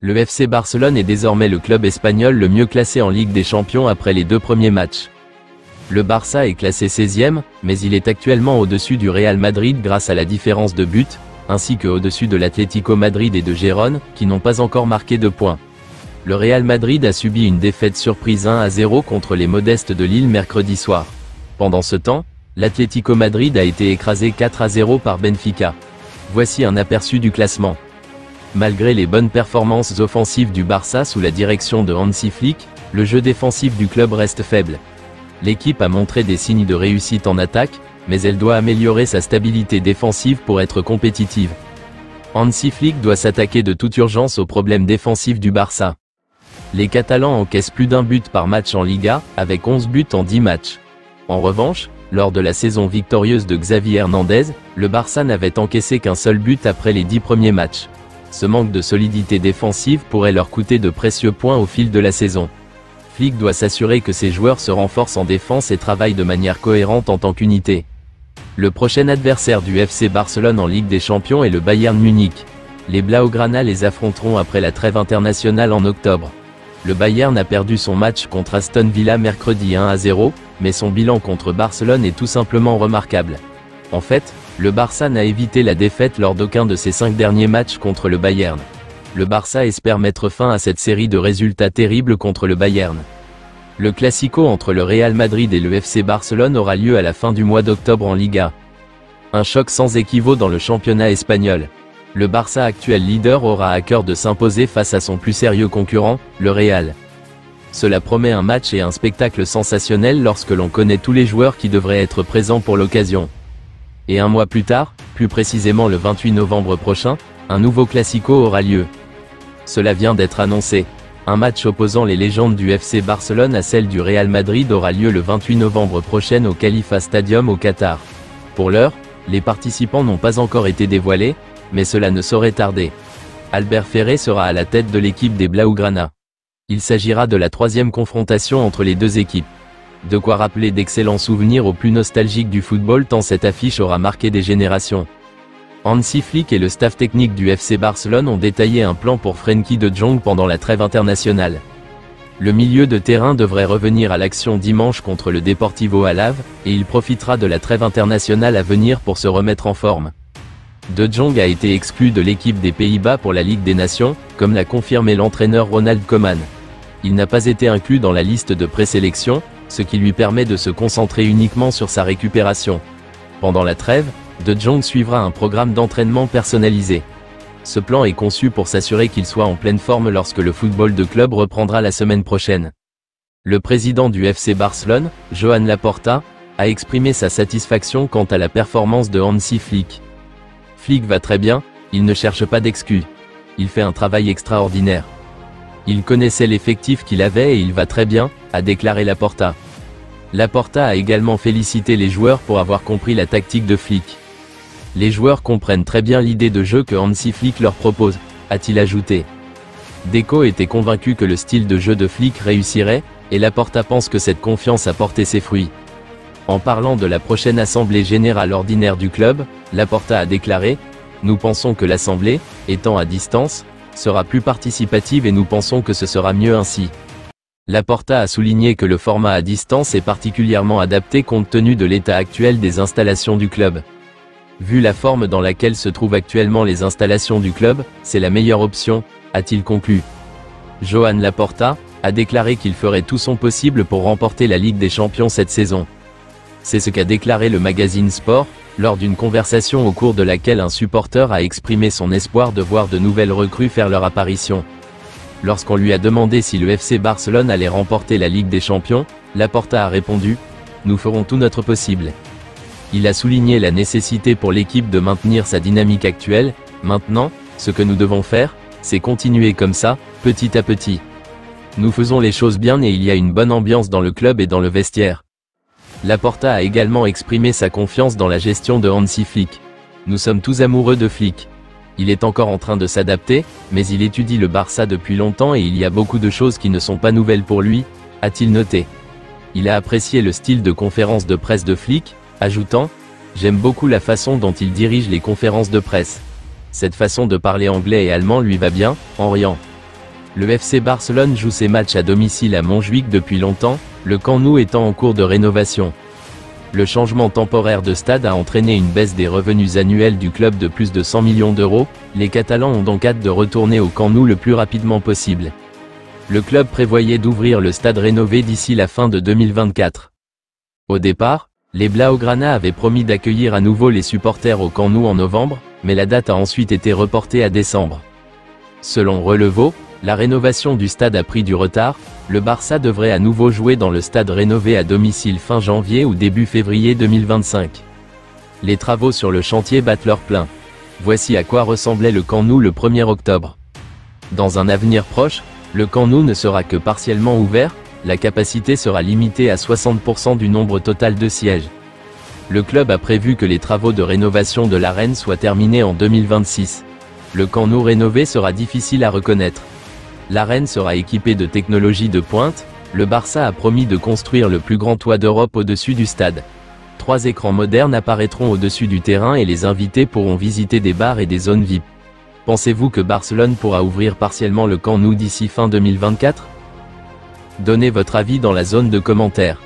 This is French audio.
Le FC Barcelone est désormais le club espagnol le mieux classé en Ligue des Champions après les 2 premiers matchs. Le Barça est classé 16e, mais il est actuellement au-dessus du Real Madrid grâce à la différence de but, ainsi que au-dessus de l'Atlético Madrid et de Gérone, qui n'ont pas encore marqué de points. Le Real Madrid a subi une défaite surprise 1-0 contre les modestes de Lille mercredi soir. Pendant ce temps, l'Atlético Madrid a été écrasé 4-0 par Benfica. Voici un aperçu du classement. Malgré les bonnes performances offensives du Barça sous la direction de Hansi Flick, le jeu défensif du club reste faible. L'équipe a montré des signes de réussite en attaque, mais elle doit améliorer sa stabilité défensive pour être compétitive. Hansi Flick doit s'attaquer de toute urgence aux problèmes défensifs du Barça. Les Catalans encaissent plus d'un but par match en Liga, avec 11 buts en 10 matchs. En revanche, lors de la saison victorieuse de Xavi Hernandez, le Barça n'avait encaissé qu'un seul but après les 10 premiers matchs. Ce manque de solidité défensive pourrait leur coûter de précieux points au fil de la saison. Flick doit s'assurer que ses joueurs se renforcent en défense et travaillent de manière cohérente en tant qu'unité. Le prochain adversaire du FC Barcelone en Ligue des Champions est le Bayern Munich. Les Blaugrana les affronteront après la trêve internationale en octobre. Le Bayern a perdu son match contre Aston Villa mercredi 1-0, mais son bilan contre Barcelone est tout simplement remarquable. En fait, le Barça n'a évité la défaite lors d'aucun de ses 5 derniers matchs contre le Bayern. Le Barça espère mettre fin à cette série de résultats terribles contre le Bayern. Le Classico entre le Real Madrid et le FC Barcelone aura lieu à la fin du mois d'octobre en Liga. Un choc sans équivaut dans le championnat espagnol. Le Barça actuel leader aura à cœur de s'imposer face à son plus sérieux concurrent, le Real. Cela promet un match et un spectacle sensationnel lorsque l'on connaît tous les joueurs qui devraient être présents pour l'occasion. Et un mois plus tard, plus précisément le 28 novembre prochain, un nouveau Classico aura lieu. Cela vient d'être annoncé. Un match opposant les légendes du FC Barcelone à celles du Real Madrid aura lieu le 28 novembre prochain au Khalifa Stadium au Qatar. Pour l'heure, les participants n'ont pas encore été dévoilés, mais cela ne saurait tarder. Albert Ferrer sera à la tête de l'équipe des Blaugrana. Il s'agira de la 3e confrontation entre les deux équipes. De quoi rappeler d'excellents souvenirs aux plus nostalgiques du football tant cette affiche aura marqué des générations. Hansi Flick et le staff technique du FC Barcelone ont détaillé un plan pour Frenkie de Jong pendant la trêve internationale. Le milieu de terrain devrait revenir à l'action dimanche contre le Deportivo Alavés, et il profitera de la trêve internationale à venir pour se remettre en forme. De Jong a été exclu de l'équipe des Pays-Bas pour la Ligue des Nations, comme l'a confirmé l'entraîneur Ronald Koeman. Il n'a pas été inclus dans la liste de présélection, ce qui lui permet de se concentrer uniquement sur sa récupération. Pendant la trêve, De Jong suivra un programme d'entraînement personnalisé. Ce plan est conçu pour s'assurer qu'il soit en pleine forme lorsque le football de club reprendra la semaine prochaine. Le président du FC Barcelone, Joan Laporta, a exprimé sa satisfaction quant à la performance de Hansi Flick. Flick va très bien, il ne cherche pas d'excuses. Il fait un travail extraordinaire. Il connaissait l'effectif qu'il avait et il va très bien, a déclaré Laporta. Laporta a également félicité les joueurs pour avoir compris la tactique de Flick. Les joueurs comprennent très bien l'idée de jeu que Hansi Flick leur propose, a-t-il ajouté. Deco était convaincu que le style de jeu de Flick réussirait, et Laporta pense que cette confiance a porté ses fruits. En parlant de la prochaine assemblée générale ordinaire du club, Laporta a déclaré « Nous pensons que l'assemblée, étant à distance, sera plus participative et nous pensons que ce sera mieux ainsi. » Laporta a souligné que le format à distance est particulièrement adapté compte tenu de l'état actuel des installations du club. Vu la forme dans laquelle se trouvent actuellement les installations du club, c'est la meilleure option, a-t-il conclu. Joan Laporta a déclaré qu'il ferait tout son possible pour remporter la Ligue des Champions cette saison. C'est ce qu'a déclaré le magazine Sport, lors d'une conversation au cours de laquelle un supporter a exprimé son espoir de voir de nouvelles recrues faire leur apparition. Lorsqu'on lui a demandé si le FC Barcelone allait remporter la Ligue des Champions, Laporta a répondu « Nous ferons tout notre possible ». Il a souligné la nécessité pour l'équipe de maintenir sa dynamique actuelle. Maintenant, ce que nous devons faire, c'est continuer comme ça, petit à petit. Nous faisons les choses bien et il y a une bonne ambiance dans le club et dans le vestiaire. Laporta a également exprimé sa confiance dans la gestion de Hansi Flick. Nous sommes tous amoureux de Flick. Il est encore en train de s'adapter, mais il étudie le Barça depuis longtemps et il y a beaucoup de choses qui ne sont pas nouvelles pour lui, a-t-il noté. Il a apprécié le style de conférence de presse de Flick, ajoutant « J'aime beaucoup la façon dont il dirige les conférences de presse. Cette façon de parler anglais et allemand lui va bien, en riant. Le FC Barcelone joue ses matchs à domicile à Montjuïc depuis longtemps, le Camp Nou étant en cours de rénovation. Le changement temporaire de stade a entraîné une baisse des revenus annuels du club de plus de 100 millions d'euros, les Catalans ont donc hâte de retourner au Camp Nou le plus rapidement possible. Le club prévoyait d'ouvrir le stade rénové d'ici la fin de 2024. Au départ, les Blaugrana avaient promis d'accueillir à nouveau les supporters au Camp Nou en novembre, mais la date a ensuite été reportée à décembre. Selon Relevo, la rénovation du stade a pris du retard, le Barça devrait à nouveau jouer dans le stade rénové à domicile fin janvier ou début février 2025. Les travaux sur le chantier battent leur plein. Voici à quoi ressemblait le Camp Nou le 1er octobre. Dans un avenir proche, le Camp Nou ne sera que partiellement ouvert, la capacité sera limitée à 60% du nombre total de sièges. Le club a prévu que les travaux de rénovation de l'arène soient terminés en 2026. Le Camp Nou rénové sera difficile à reconnaître. L'arène sera équipée de technologies de pointe, le Barça a promis de construire le plus grand toit d'Europe au-dessus du stade. 3 écrans modernes apparaîtront au-dessus du terrain et les invités pourront visiter des bars et des zones VIP. Pensez-vous que Barcelone pourra ouvrir partiellement le Camp Nou d'ici fin 2024? Donnez votre avis dans la zone de commentaires.